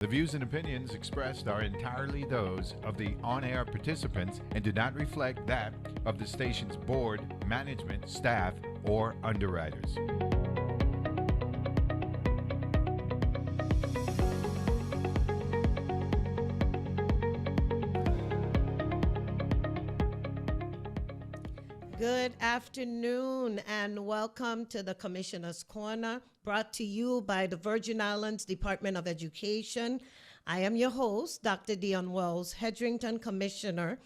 The views and opinions expressed are entirely those of the on-air participants and do not reflect that of the station's board, management, staff, or underwriters. Good afternoon and welcome to the Commissioner's Corner, brought to you by the Virgin Islands Department of Education. I am your host, Dr. Dionne Wells-Hedrington, Commissioner,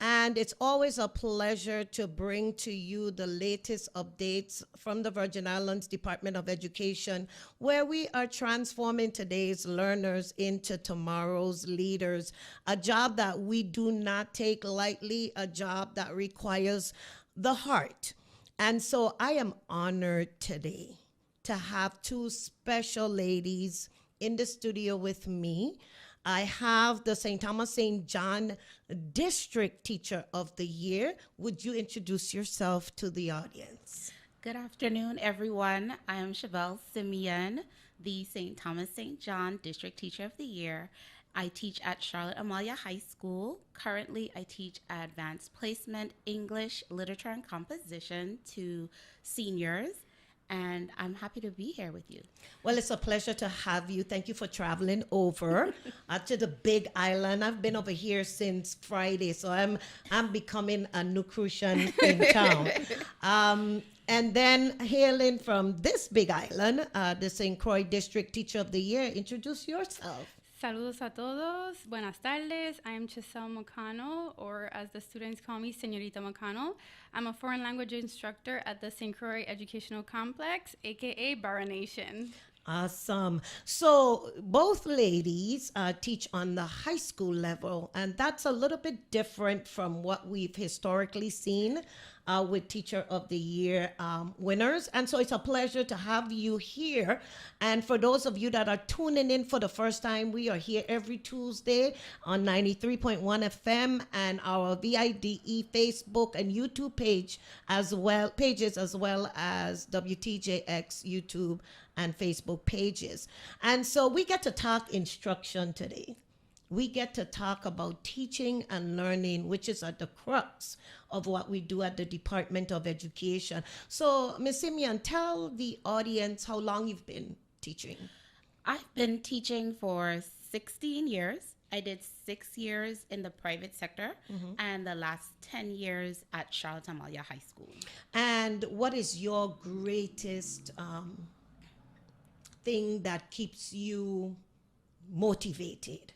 and it's always a pleasure to bring to you the latest updates from the Virgin Islands Department of Education, where we are transforming today's learners into tomorrow's leaders, a job that we do not take lightly, a job that requires the heart. And so I am honored today to have two special ladies in the studio with me. I have the St. Thomas St. John District Teacher of the Year. Would you introduce yourself to the audience? Good afternoon, everyone. I am Chevelle Simeon, the St. Thomas St. John District Teacher of the Year. I teach at Charlotte Amalia High School. Currently, I teach Advanced Placement, English, Literature, and Composition to seniors, and I'm happy to be here with you. Well, it's a pleasure to have you. Thank you for traveling over to the Big Island. I've been over here since Friday, so I'm becoming a new Crucian in town. And then hailing from this Big Island, the St. Croix District Teacher of the Year, introduce yourself. Saludos a todos. Buenas tardes. I am Chaselle McConnell, or as the students call me, Señorita McConnell. I'm a foreign language instructor at the St. Croix Educational Complex, aka Barra Nation. Awesome. So both ladies teach on the high school level, and that's a little bit different from what we've historically seen with Teacher of the Year winners. And so it's a pleasure to have you here. And for those of you that are tuning in for the first time, we are here every Tuesday on 93.1 FM and our VIDE Facebook and YouTube pages, as well as WTJX YouTube and Facebook pages. And so we get to talk instruction today. We get to talk about teaching and learning, which is at the crux of what we do at the Department of Education. So, Ms. Simeon, tell the audience how long you've been teaching. I've been teaching for 16 years. I did 6 years in the private sector and the last 10 years at Charlotte Amalia High School. And what is your greatest thing that keeps you motivated?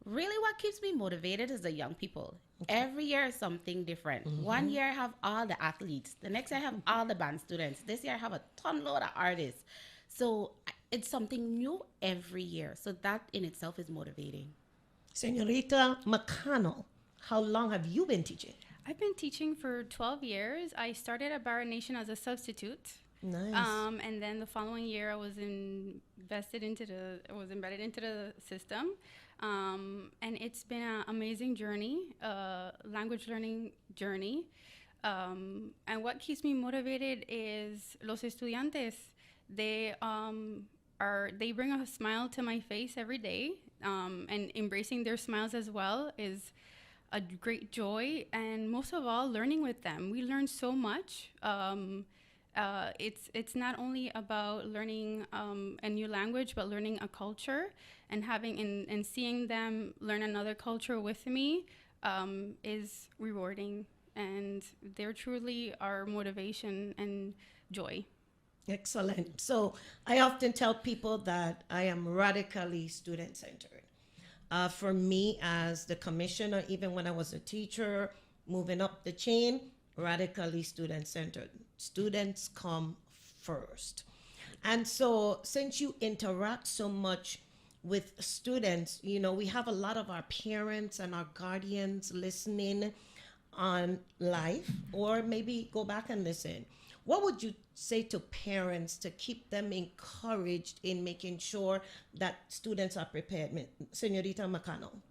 Really, what keeps me motivated is the young people. Okay. Every year is something different. One year I have all the athletes. The next year I have all the band students. This year I have a ton load of artists. So it's something new every year. So that in itself is motivating. Señorita McConnell, how long have you been teaching? I've been teaching for 12 years. I started at Barra Nation as a substitute. Nice. And then the following year I was embedded into the system. And it's been an amazing journey, language learning journey. And what keeps me motivated is los estudiantes. They bring a smile to my face every day, and embracing their smiles as well is a great joy. And most of all, learning with them. We learn so much. It's not only about learning a new language, but learning a culture, and having and seeing them learn another culture with me is rewarding, and they're truly our motivation and joy. Excellent. So I often tell people that I am radically student-centered. For me, as the commissioner, even when I was a teacher, moving up the chain, radically student-centered. Students come first. And so since you interact so much with students, you know, we have a lot of our parents and our guardians listening on live, or maybe go back and listen. What would you say to parents to keep them encouraged in making sure that students are prepared? Señorita McConnell.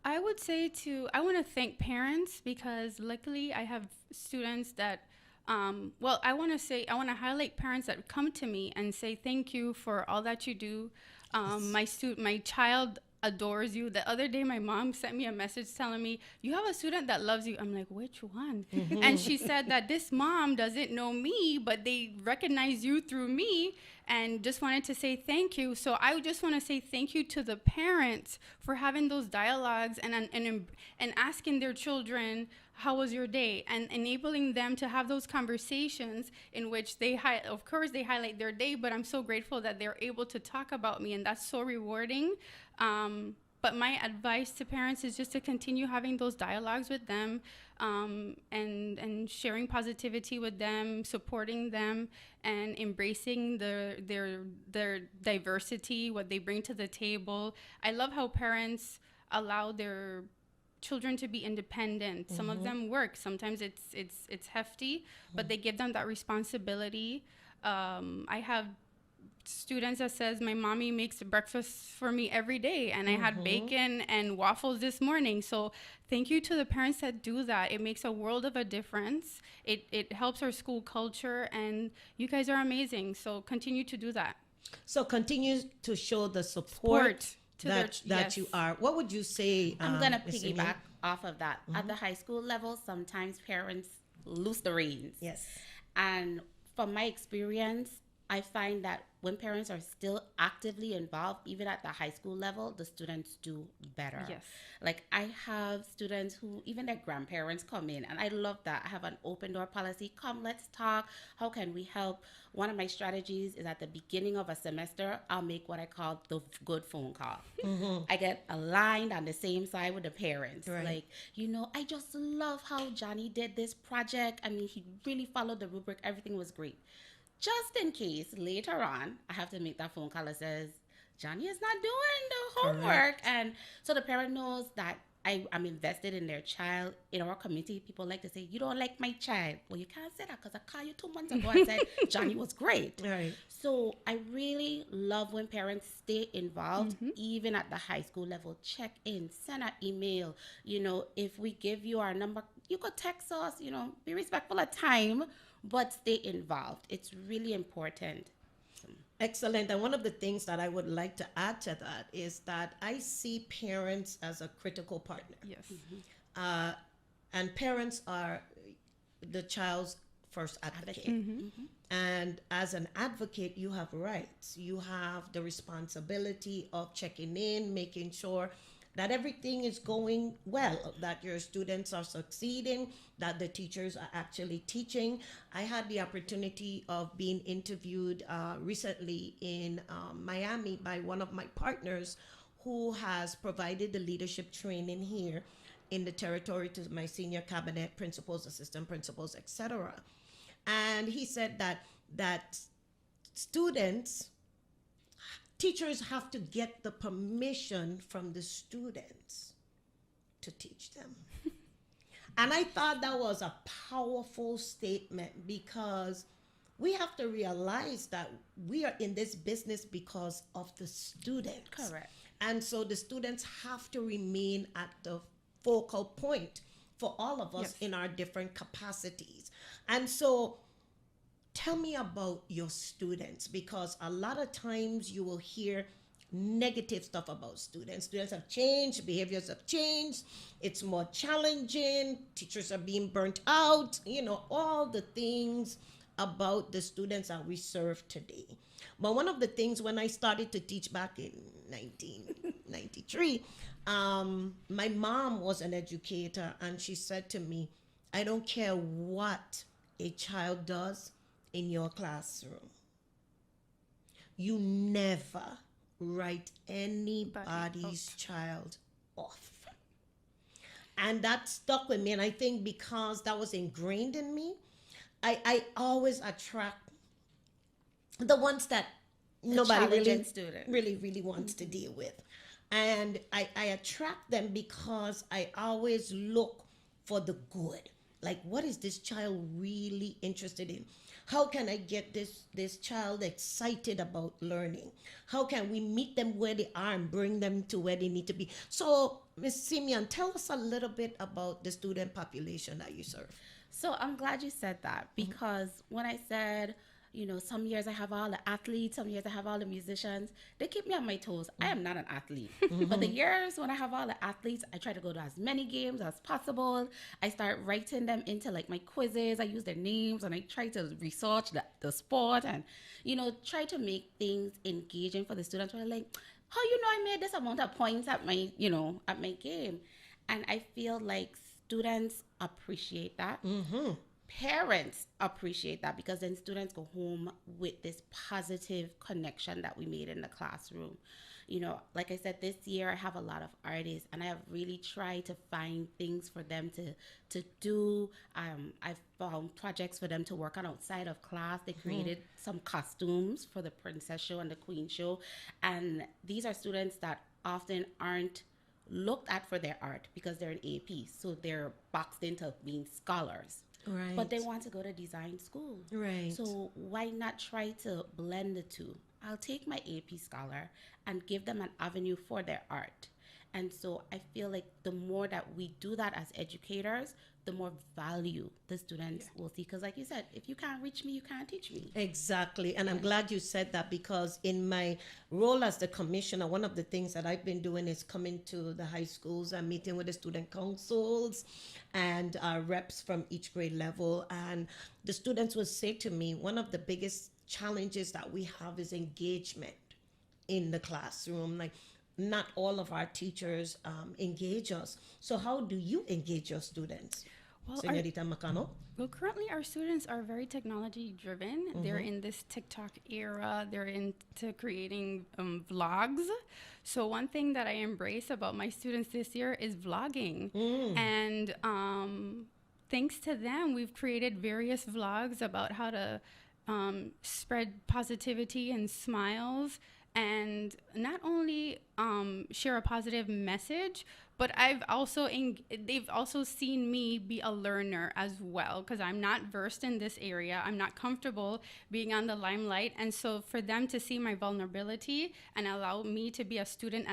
I would say I want to thank parents, because luckily I have students that, I want to highlight parents that come to me and say thank you for all that you do My child adores you. The other day, my mom sent me a message telling me, you have a student that loves you. I'm like, which one? And she said that this mom doesn't know me, but they recognize you through me, and just wanted to say thank you. So I just want to say thank you to the parents for having those dialogues and asking their children, how was your day, and enabling them to have those conversations in which of course they highlight their day, but I'm so grateful that they're able to talk about me, and that's so rewarding. But my advice to parents is just to continue having those dialogues with them, and sharing positivity with them, supporting them, and embracing their diversity, what they bring to the table. I love how parents allow their children to be independent. Some of them work. Sometimes it's hefty, but they give them that responsibility. I have students that says, my mommy makes breakfast for me every day, and I had bacon and waffles this morning. So thank you to the parents that do that. It makes a world of a difference. It helps our school culture, and you guys are amazing. So continue to do that. So continue to show the support to that yes. you are. What would you say? I'm going to Ms. piggyback Simeon? off of that. At the high school level, sometimes parents lose the reins. Yes. And from my experience, I find that when parents are still actively involved, even at the high school level, the students do better. Yes. Like I have students who, even their grandparents come in, and I love that. I have an open door policy. Come, let's talk. How can we help? One of my strategies is at the beginning of a semester, I'll make what I call the good phone call. I get aligned on the same side with the parents. Right. Like, I just love how Johnny did this project. I mean, he really followed the rubric. Everything was great. Just in case later on, I have to make that phone call that says, Johnny is not doing the homework. Correct. And so the parent knows that I'm invested in their child. In our community, people like to say, you don't like my child. Well, you can't say that because I called you 2 months ago and said Johnny was great. Right. So I really love when parents stay involved, even at the high school level. Check in, send an email. If we give you our number, you could text us, be respectful of time, but stay involved. It's really important. Excellent. And one of the things that I would like to add to that is that I see parents as a critical partner. Yes. And parents are the child's first advocate. And as an advocate, you have rights. You have the responsibility of checking in, making sure that everything is going well, that your students are succeeding, that the teachers are actually teaching. I had the opportunity of being interviewed recently in Miami by one of my partners who has provided the leadership training here in the territory to my senior cabinet principals, assistant principals, etc. And he said that teachers have to get the permission from the students to teach them. And I thought that was a powerful statement, because we have to realize that we are in this business because of the students. Correct. And so the students have to remain at the focal point for all of us in our different capacities. And so tell me about your students, because a lot of times you will hear negative stuff about students. Students have changed, behaviors have changed, it's more challenging, teachers are being burnt out, all the things about the students that we serve today. But one of the things, when I started to teach back in 1993, my mom was an educator, and she said to me, I don't care what a child does in your classroom, you never write anybody's child off. And that stuck with me, and I think because that was ingrained in me, I always attract the ones that nobody really wants to deal with. And I attract them because I always look for the good. Like, what is this child really interested in? How can I get this child excited about learning? How can we meet them where they are and bring them to where they need to be? So, Ms. Simeon, tell us a little bit about the student population that you serve. So I'm glad you said that, because when I said, You know, some years I have all the athletes, some years I have all the musicians. They keep me on my toes. I am not an athlete. But the years when I have all the athletes, I try to go to as many games as possible. I start writing them into like my quizzes. I use their names and I try to research the sport and, you know, try to make things engaging for the students. Where they're like, how you know I made this amount of points at my, you know, at my game? And I feel like students appreciate that. Parents appreciate that, because then students go home with this positive connection that we made in the classroom. You know, like I said, this year I have a lot of artists and I have really tried to find things for them to do. I've found projects for them to work on outside of class. They created some costumes for the princess show and the queen show. And these are students that often aren't looked at for their art because they're an AP. So they're boxed into being scholars. Right. But they want to go to design school. Right. So why not try to blend the two? I'll take my AP scholar and give them an avenue for their art. And so I feel like the more that we do that as educators, the more value the students will see. Because like you said, if you can't reach me, you can't teach me. Exactly. And I'm glad you said that, because in my role as the commissioner, one of the things that I've been doing is coming to the high schools and meeting with the student councils and reps from each grade level. And the students will say to me, one of the biggest challenges that we have is engagement in the classroom. Like, not all of our teachers engage us. So how do you engage your students, Well, Señorita McConnell? Well, currently our students are very technology driven. They're in this TikTok era. They're into creating vlogs. So one thing that I embrace about my students this year is vlogging. And thanks to them, we've created various vlogs about how to spread positivity and smiles, and not only share a positive message, but they've also seen me be a learner as well, because I'm not versed in this area. I'm not comfortable being on the limelight. And so for them to see my vulnerability and allow me to be a student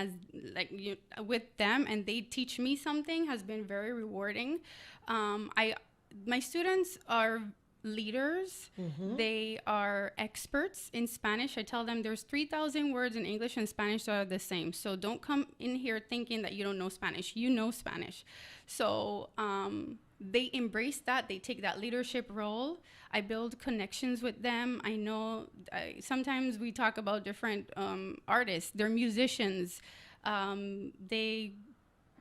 with them, and they teach me something, has been very rewarding. My students are leaders. They are experts in Spanish. I tell them there's 3,000 words in English and Spanish that are the same. So don't come in here thinking that you don't know Spanish. You know Spanish. So they embrace that. They take that leadership role. I build connections with them. I know sometimes we talk about different artists. They're musicians. They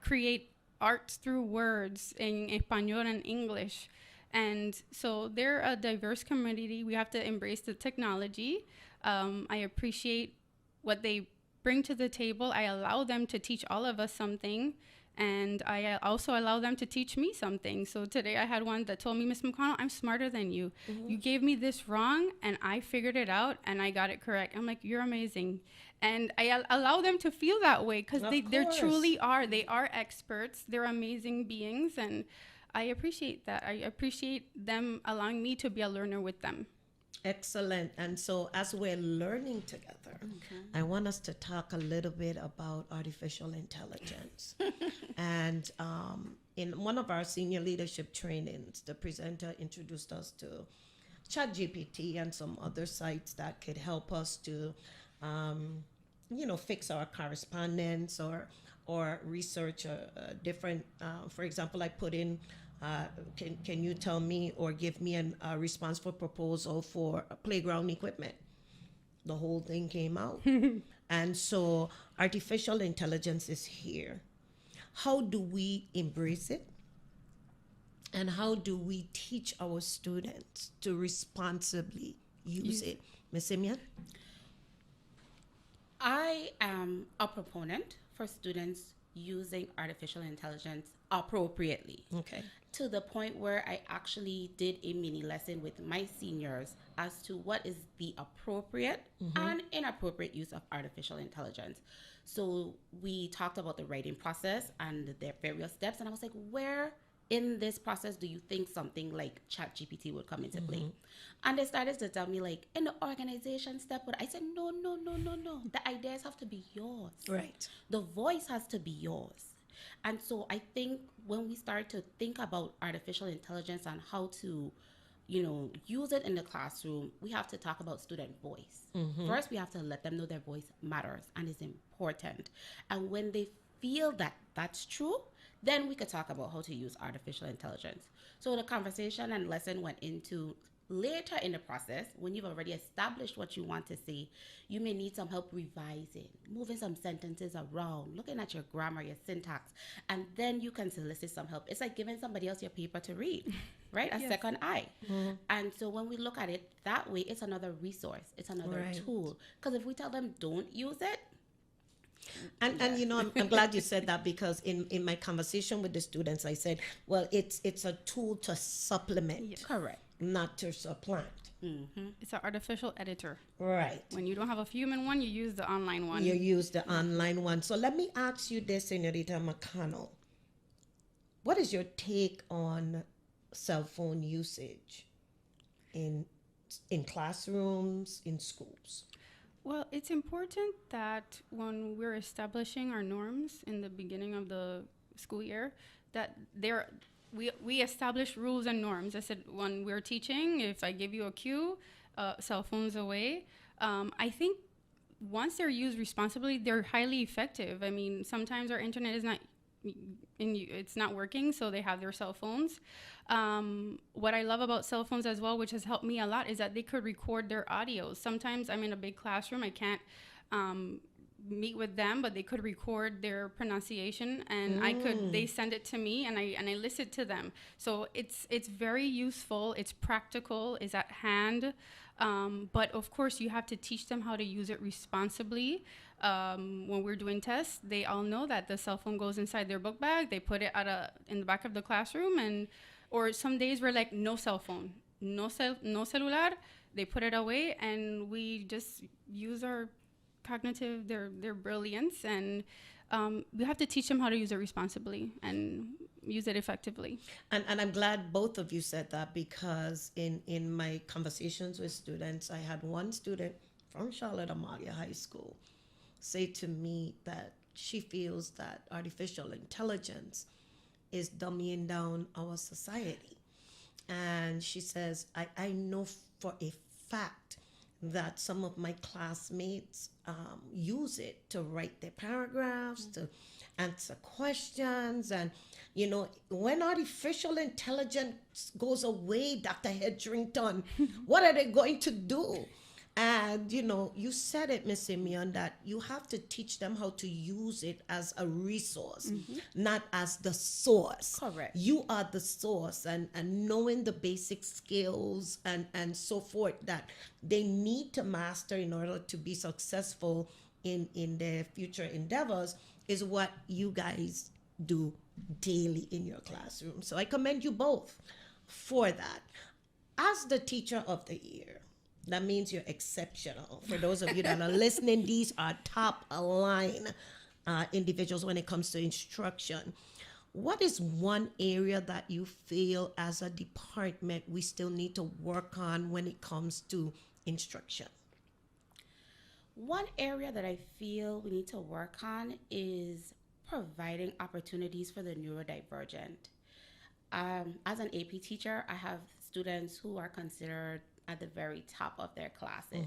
create arts through words in Espanol and English. And so they're a diverse community. We have to embrace the technology. I appreciate what they bring to the table. I allow them to teach all of us something. And I also allow them to teach me something. So today I had one that told me, Miss McConnell, I'm smarter than you. You gave me this wrong, and I figured it out, and I got it correct. I'm like, you're amazing. And I allow them to feel that way, because they truly are. They are experts. They're amazing beings. And I appreciate that. I appreciate them allowing me to be a learner with them. Excellent. And so as we're learning together, I want us to talk a little bit about artificial intelligence. And in one of our senior leadership trainings, the presenter introduced us to ChatGPT and some other sites that could help us to, fix our correspondence or research a different, for example, I put in, can you tell me or give me a response for proposal for playground equipment? The whole thing came out. And so artificial intelligence is here. How do we embrace it? And how do we teach our students to responsibly use it? Ms. Simeon? I am a proponent for students using artificial intelligence appropriately. Okay. To the point where I actually did a mini lesson with my seniors as to what is the appropriate and inappropriate use of artificial intelligence. So we talked about the writing process and their various steps, and I was like, where in this process do you think something like ChatGPT would come into play? And they started to tell me, like, in the organization step, but I said, no. The ideas have to be yours. Right. The voice has to be yours. And so I think when we start to think about artificial intelligence and how to, use it in the classroom, we have to talk about student voice. First, we have to let them know their voice matters and is important. And when they feel that that's true, then we could talk about how to use artificial intelligence. So the conversation and lesson went into later in the process, when you've already established what you want to say, you may need some help revising, moving some sentences around, looking at your grammar, your syntax, and then you can solicit some help. It's like giving somebody else your paper to read, right? A second eye. And so when we look at it that way, it's another resource. It's another tool. Because if we tell them don't use it, and I'm glad you said that, because in my conversation with the students, I said, well, it's a tool to supplement. Correct. Not to supplant. It's an artificial editor. Right. When you don't have a human one, you use the online one. You use the online one. So let me ask you this, Señorita McConnell. What is your take on cell phone usage in classrooms, in schools? Well, it's important that when we're establishing our norms in the beginning of the school year, that we establish rules and norms. I said, when we're teaching, if I give you a cue, cell phones away. I think once they're used responsibly, they're highly effective. I mean, sometimes our internet is it's not working, so they have their cell phones. What I love about cell phones as well, which has helped me a lot, is that they could record their audios. Sometimes I'm in a big classroom, I can't meet with them, but they could record their pronunciation, and they send it to me, and I listen to them. So it's very useful, it's practical, it's at hand, but of course you have to teach them how to use it responsibly. When we're doing tests, they all know that the cell phone goes inside their book bag, they put it in the back of the classroom, or some days we're like, no cell phone, no celular, they put it away, and we just use our cognitive, their brilliance, and we have to teach them how to use it responsibly and use it effectively. And I'm glad both of you said that, because in my conversations with students, I had one student from Charlotte Amalia High School say to me that she feels that artificial intelligence is dumbing down our society. And she says, I know for a fact that some of my classmates use it to write their paragraphs, to answer questions. And, when artificial intelligence goes away, Dr. Hedrington, what are they going to do? And, you said it, Ms. Simeon, that you have to teach them how to use it as a resource, not as the source. Correct. You are the source, and knowing the basic skills and so forth that they need to master in order to be successful in their future endeavors is what you guys do daily in your classroom. So I commend you both for that. As the teacher of the year, that means you're exceptional. For those of you that are listening, these are top line individuals when it comes to instruction. What is one area that you feel as a department we still need to work on when it comes to instruction? One area that I feel we need to work on is providing opportunities for the neurodivergent. As an AP teacher, I have students who are considered at the very top of their classes.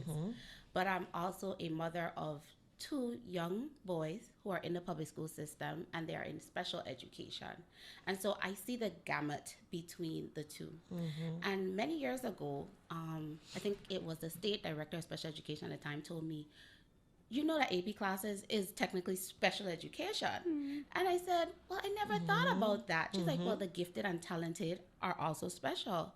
But I'm also a mother of 2 young boys who are in the public school system, and they are in special education. And so I see the gamut between the two. And many years ago, I think it was the state director of special education at the time told me, that AP classes is technically special education. And I said, well, I never thought about that. She's like, well, the gifted and talented are also special.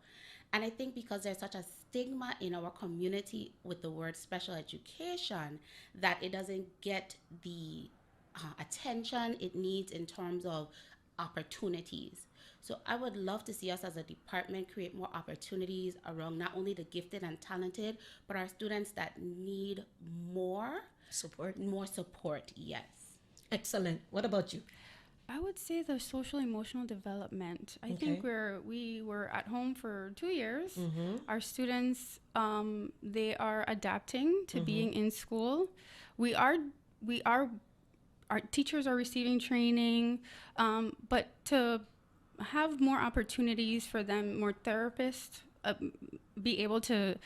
And I think because there's such a stigma in our community with the word special education, that it doesn't get the attention it needs in terms of opportunities. So I would love to see us as a department create more opportunities around not only the gifted and talented, but our students that need more support. More support, yes. Excellent. What about you? I would say the social emotional development. I think we were at home for 2 years. Our students, they are adapting to being in school. Our teachers are receiving training, but to have more opportunities for them, more therapists be able to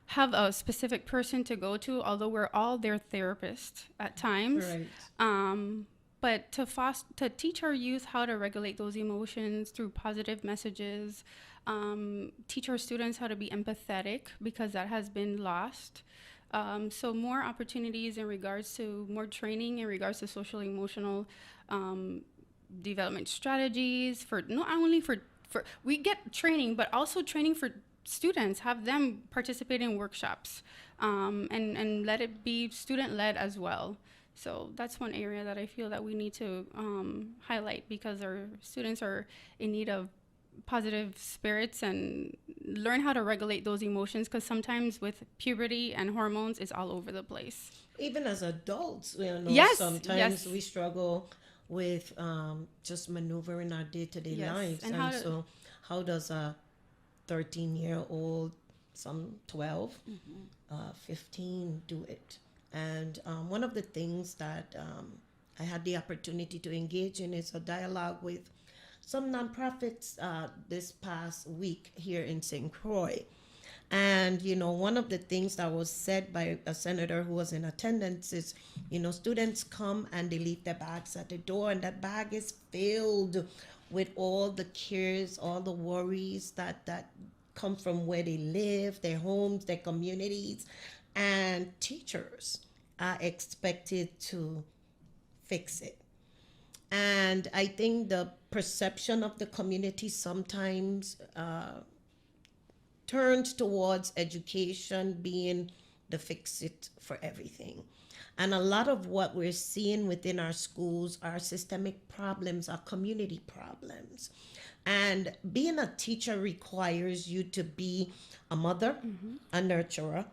have a specific person to go to, although we're all their therapist at times. Right. But to teach our youth how to regulate those emotions through positive messages, teach our students how to be empathetic, because that has been lost. So more opportunities in regards to more training in regards to social emotional development strategies for not only for we get training, but also training for students, have them participate in workshops, and let it be student-led as well. So that's one area that I feel that we need to highlight, because our students are in need of positive spirits and learn how to regulate those emotions, because sometimes with puberty and hormones, it's all over the place. Even as adults, Yes, sometimes yes. we struggle with just maneuvering our day-to-day Yes, lives. and And so how does a 13-year-old, some 12, 15 do it? And one of the things that I had the opportunity to engage in is a dialogue with some nonprofits this past week here in St. Croix. And, one of the things that was said by a senator who was in attendance is, students come and they leave their bags at the door, and that bag is filled with all the cares, all the worries that come from where they live, their homes, their communities. And teachers are expected to fix it. And I think the perception of the community sometimes turns towards education being the fix it for everything. And a lot of what we're seeing within our schools are systemic problems, are community problems. And being a teacher requires you to be a mother, a nurturer,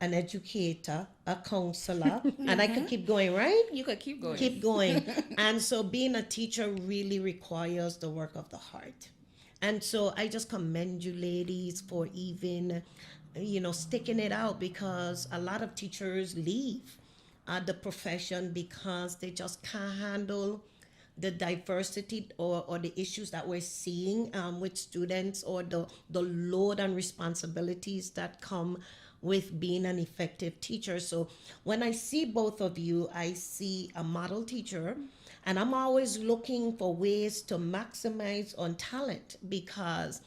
an educator, a counselor, and I could keep going, right? You could keep going. Keep going. And so being a teacher really requires the work of the heart. And so I just commend you ladies for even, sticking it out, because a lot of teachers leave the profession because they just can't handle the diversity or the issues that we're seeing with students, or the load and responsibilities that come with being an effective teacher. So when I see both of you, I see a model teacher, and I'm always looking for ways to maximize on talent, because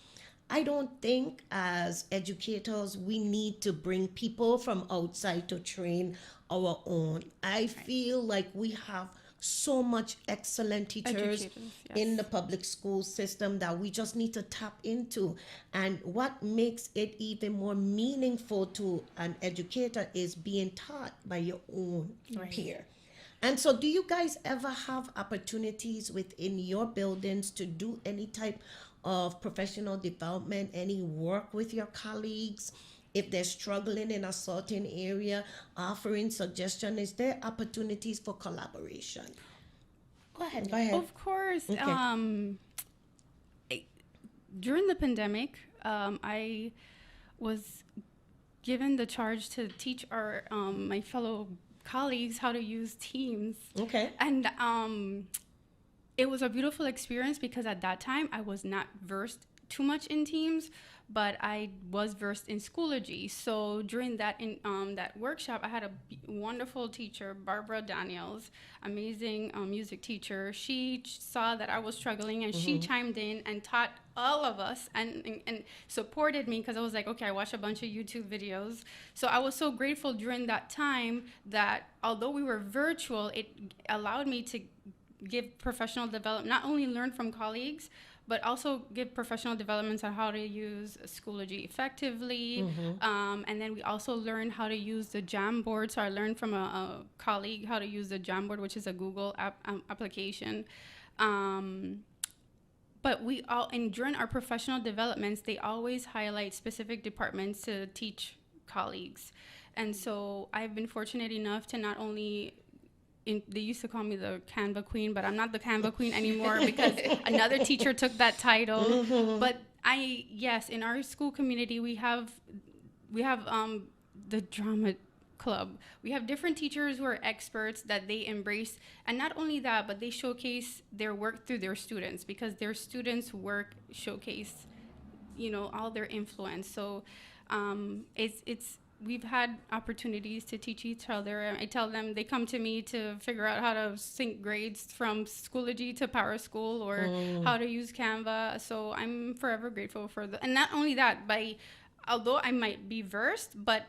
I don't think as educators we need to bring people from outside to train our own. I feel like we have so much excellent teachers Educators, yes. in the public school system that we just need to tap into. And what makes it even more meaningful to an educator is being taught by your own peer. And so do you guys ever have opportunities within your buildings to do any type of professional development, any work with your colleagues? If they're struggling in a certain area, offering suggestion, is there opportunities for collaboration? Go ahead. Of course. Okay. During the pandemic, I was given the charge to teach our my fellow colleagues how to use Teams. Okay. And it was a beautiful experience, because at that time I was not versed too much in Teams, but I was versed in Schoology. So during that that workshop, I had a wonderful teacher, Barbara Daniels, amazing music teacher. She saw that I was struggling, and she chimed in and taught all of us and supported me, because I was like, okay, I watched a bunch of YouTube videos. So I was so grateful during that time that although we were virtual, it allowed me to give professional development, not only learn from colleagues, but also give professional developments on how to use Schoology effectively. And then we also learned how to use the Jamboard. So I learned from a colleague how to use the Jamboard, which is a Google application. But during our professional developments, they always highlight specific departments to teach colleagues. And so I've been fortunate enough to not only they used to call me the Canva Queen, but I'm not the Canva Queen anymore, because another teacher took that title. But in our school community, we have the drama club. We have different teachers who are experts that they embrace, and not only that, but they showcase their work through their students, because their students' work showcase all their influence. So it's we've had opportunities to teach each other. I tell them, they come to me to figure out how to sync grades from Schoology to Power School, or how to use Canva. So I'm forever grateful for and not only that, although I might be versed, but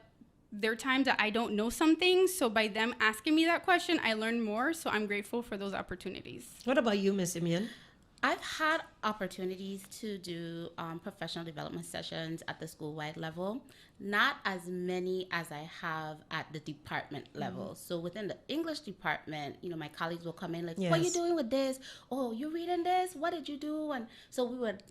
there are times that I don't know something. So by them asking me that question, I learn more. So I'm grateful for those opportunities. What about you, Miss Simeon? I've had opportunities to do professional development sessions at the school-wide level, not as many as I have at the department level. So within the English department, my colleagues will come in like, what are you doing with this? Oh, you reading this? What did you do? And so we would,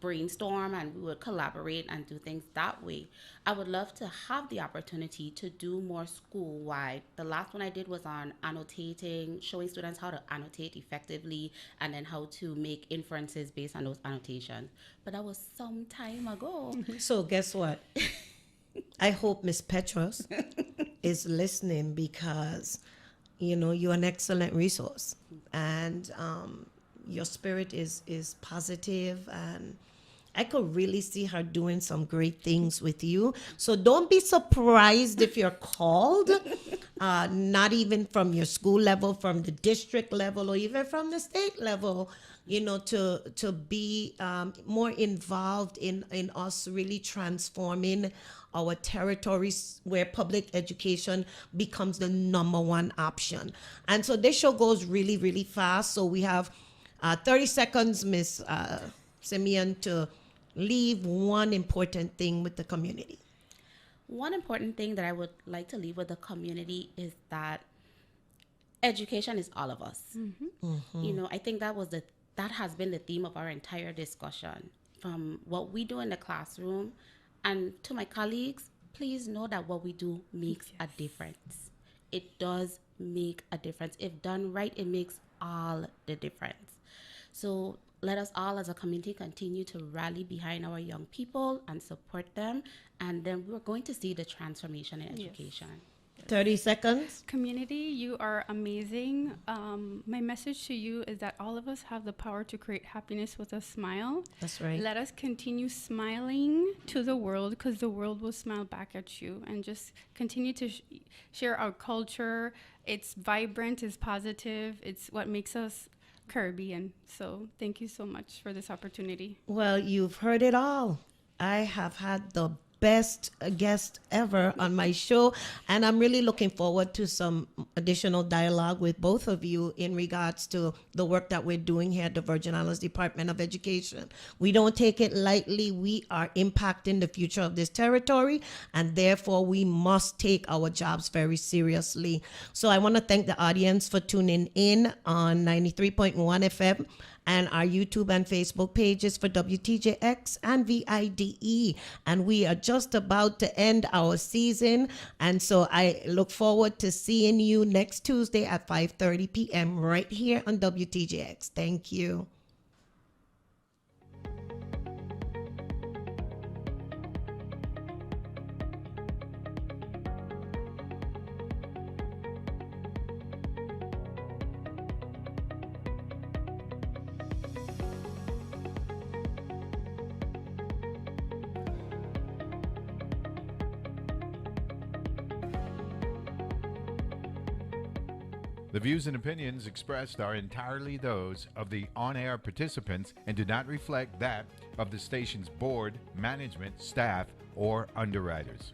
brainstorm, and we would collaborate and do things that way. I would love to have the opportunity to do more school-wide. The last one I did was on annotating, showing students how to annotate effectively, and then how to make inferences based on those annotations. But that was some time ago. So guess what? I hope Miss Petros is listening, because, you're an excellent resource, and your spirit is positive, and I could really see her doing some great things with you. So don't be surprised if you're called, not even from your school level, from the district level, or even from the state level, to be more involved in us really transforming our territories where public education becomes the number one option. And so this show goes really, really fast. So we have 30 seconds, Miss Simeon, to leave one important thing with the community. One important thing that I would like to leave with the community is that education is all of us. I think that has been the theme of our entire discussion, from what we do in the classroom. And to my colleagues, please know that what we do makes a difference. It does make a difference. If done right, it makes all the difference. So let us all as a community continue to rally behind our young people and support them. And then we're going to see the transformation in education. 30 seconds. Community, you are amazing. My message to you is that all of us have the power to create happiness with a smile. That's right. Let us continue smiling to the world, because the world will smile back at you. And just continue to share our culture. It's vibrant, it's positive. It's what makes us Caribbean. So thank you so much for this opportunity. Well, you've heard it all. I have had the best guest ever on my show, and I'm really looking forward to some additional dialogue with both of you in regards to the work that we're doing here at the Virgin Islands Department of Education. We don't take it lightly. We are impacting the future of this territory, and therefore we must take our jobs very seriously. So I want to thank the audience for tuning in on 93.1 FM and our YouTube and Facebook pages for WTJX and VIDE. And we are just about to end our season. And so I look forward to seeing you next Tuesday at 5:30 p.m. right here on WTJX. Thank you. The views and opinions expressed are entirely those of the on-air participants and do not reflect that of the station's board, management, staff, or underwriters.